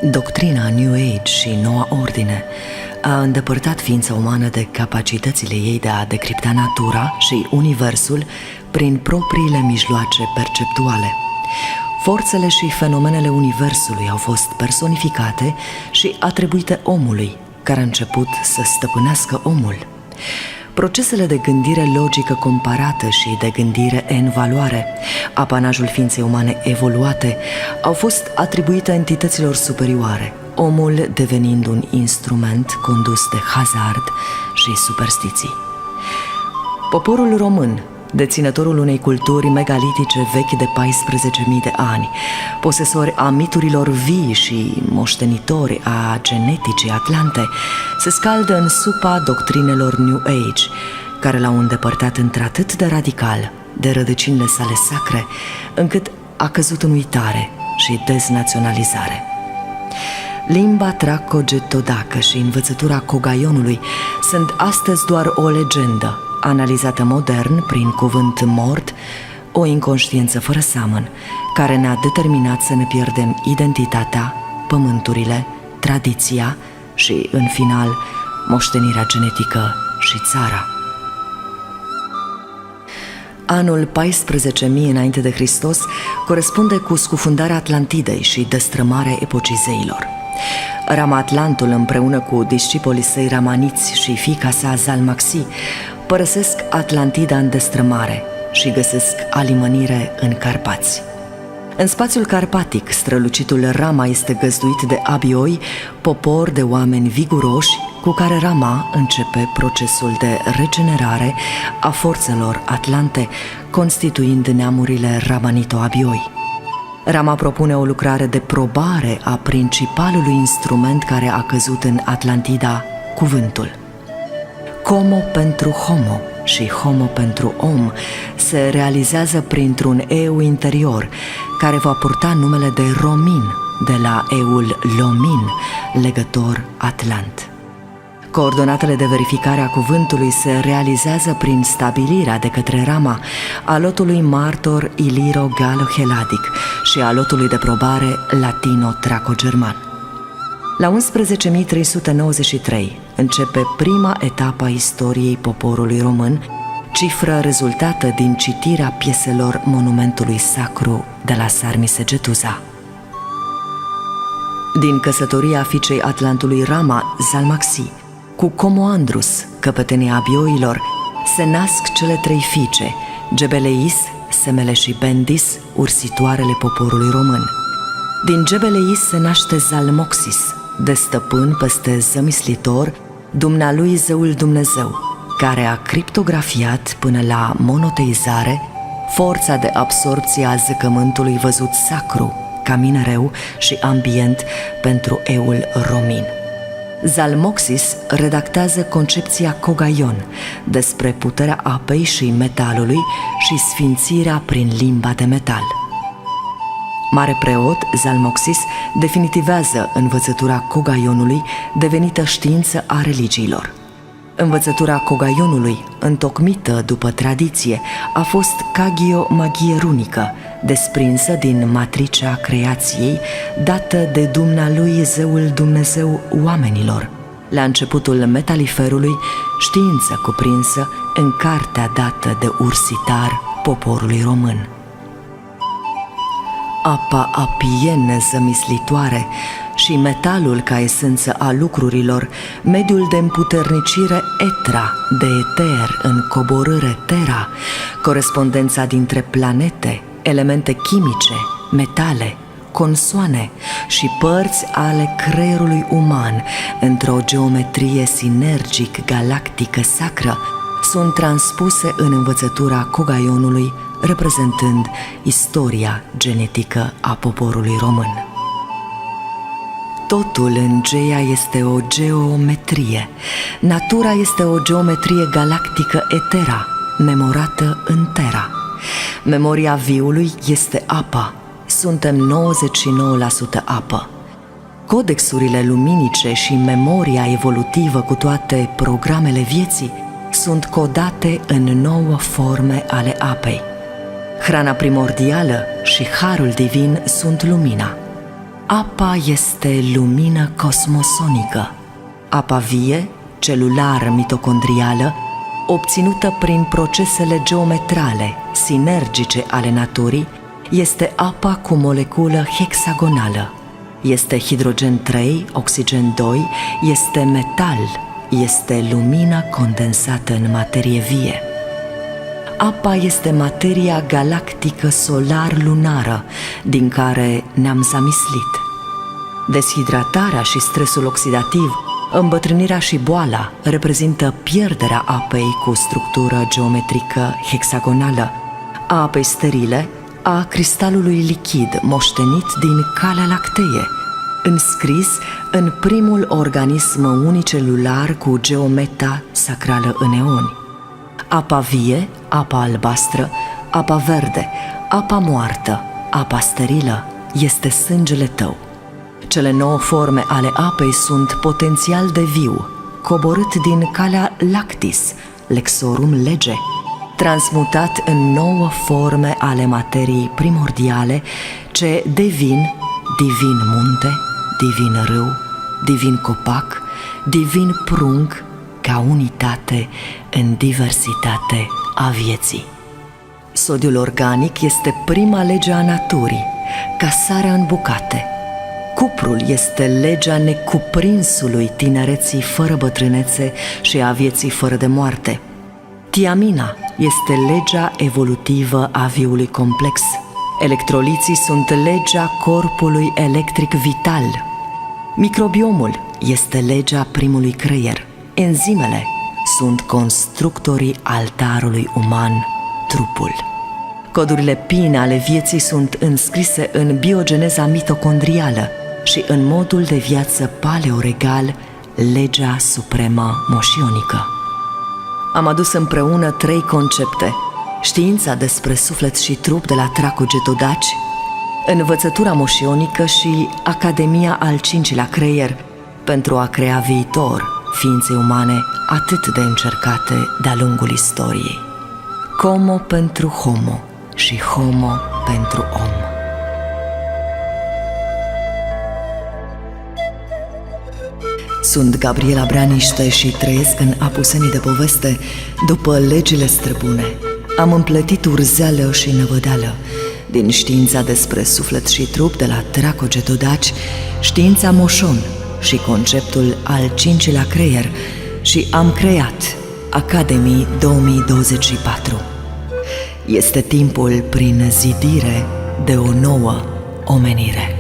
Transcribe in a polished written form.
Doctrina New Age și Noua Ordine a îndepărtat ființa umană de capacitățile ei de a decripta natura și universul prin propriile mijloace perceptuale. Forțele și fenomenele universului au fost personificate și atribuite omului, care a început să stăpânească omul. Procesele de gândire logică comparată și de gândire în valoare, apanajul ființei umane evoluate, au fost atribuite entităților superioare, omul devenind un instrument condus de hazard și superstiții. Poporul român, deținătorul unei culturi megalitice vechi de 14.000 de ani, posesori a miturilor vii și moștenitori a geneticii atlante, se scaldă în supa doctrinelor New Age, care l-au îndepărtat într-atât de radical de rădăcinile sale sacre, încât a căzut în uitare și deznaționalizare. Limba traco-getodacă și învățătura Cogaionului sunt astăzi doar o legendă, analizată modern prin cuvânt mort, o inconștiență fără seamăn, care ne-a determinat să ne pierdem identitatea, pământurile, tradiția și, în final, moștenirea genetică și țara. Anul 14.000 înainte de Hristos corespunde cu scufundarea Atlantidei și destrămarea epocii zeilor. Rama Atlantul, împreună cu discipolii săi ramaniți și fiica sa Zalmaxi, părăsesc Atlantida în destrămare și găsesc alimănire în Carpați. În spațiul carpatic, strălucitul Rama este găzduit de Abioi, popor de oameni viguroși, cu care Rama începe procesul de regenerare a forțelor atlante, constituind neamurile Ramanito-Abioi. Rama propune o lucrare de probare a principalului instrument care a căzut în Atlantida, cuvântul. Como pentru homo și homo pentru om se realizează printr-un eu interior care va purta numele de Romin, de la eul Lomin, legător atlant. Coordonatele de verificare a cuvântului se realizează prin stabilirea de către Rama a lotului martor iliro-galo-heladic și a lotului de probare latino-traco-german. La 11.393 începe prima etapă a istoriei poporului român, cifră rezultată din citirea pieselor monumentului sacru de la Sarmisegetusa. Din căsătoria fiicei Atlantului Rama, Zalmaxi, cu Comoandrus, căpetenia Abioilor, se nasc cele trei fiice, Gebeleis, Semele și Bendis, ursitoarele poporului român. Din Gebeleis se naște Zalmoxis, de stăpân peste zămislitor, dumnealui zeul Dumnezeu, care a criptografiat până la monoteizare forța de absorpție a zăcământului văzut sacru, ca minereu și ambient pentru eul Romin. Zalmoxis redactează concepția Cogaion despre puterea apei și metalului și sfințirea prin limba de metal. Mare preot, Zalmoxis definitivează învățătura Cogaionului, devenită știință a religiilor. Învățătura Cogaionului, întocmită după tradiție, a fost Cagio-magie runică, desprinsă din matricea creației, dată de dumnealui zeul Dumnezeu oamenilor. La începutul metaliferului, știință cuprinsă în cartea dată de Ursitar poporului român. Apa apienă zămislitoare și metalul ca esență a lucrurilor, mediul de împuternicire etra, de eter în coborâre tera, corespondența dintre planete, elemente chimice, metale, consoane și părți ale creierului uman într-o geometrie sinergic galactică sacră, sunt transpuse în învățătura Cogaionului, reprezentând istoria genetică a poporului român. Totul în Geia este o geometrie. Natura este o geometrie galactică etera, memorată în Terra. Memoria viului este apa. Suntem 99% apă. Codexurile luminice și memoria evolutivă cu toate programele vieții sunt codate în 9 forme ale apei. Hrana primordială și harul divin sunt lumina. Apa este lumină cosmosonică. Apa vie, celulară mitocondrială, obținută prin procesele geometrale, sinergice ale naturii, este apa cu moleculă hexagonală. Este hidrogen 3, oxigen 2, este metal, este lumină condensată în materie vie. Apa este materia galactică solar-lunară din care ne-am zamislit. Deshidratarea și stresul oxidativ, îmbătrânirea și boala reprezintă pierderea apei cu structură geometrică hexagonală, a apei sterile, a cristalului lichid moștenit din Calea Lactee, înscris în primul organism unicelular cu geometa sacrală în eoni. Apa vie, apa albastră, apa verde, apa moartă, apa sterilă este sângele tău. Cele 9 forme ale apei sunt potențial de viu, coborât din calea lactis, lexorum lege, transmutat în 9 forme ale materiei primordiale ce devin divin munte, divin râu, divin copac, divin prunc, ca unitate în diversitate a vieții. Sodiul organic este prima lege a naturii, ca sarea în bucate. Cuprul este legea necuprinsului tinereții fără bătrânețe și a vieții fără de moarte. Tiamina este legea evolutivă a viului complex. Electroliții sunt legea corpului electric vital. Microbiomul este legea primului creier. Enzimele sunt constructorii altarului uman, trupul. Codurile pine ale vieții sunt înscrise în biogeneza mitocondrială și în modul de viață paleoregal, legea supremă moșionică. Am adus împreună 3 concepte: știința despre suflet și trup de la Tracogeto-Daci, învățătura moșionică și Academia al 5-lea creier, pentru a crea viitor ființe umane atât de încercate de-a lungul istoriei. Como pentru homo și homo pentru om. Sunt Gabriela Braniște și trăiesc în apusenii de poveste după legile străbune. Am împletit urzeală și năvădeală din știința despre suflet și trup de la Tracogeto-Daci, știința moșon și conceptul al 5-lea creier și am creat Academy 2024. Este timpul prin zidire de o nouă omenire.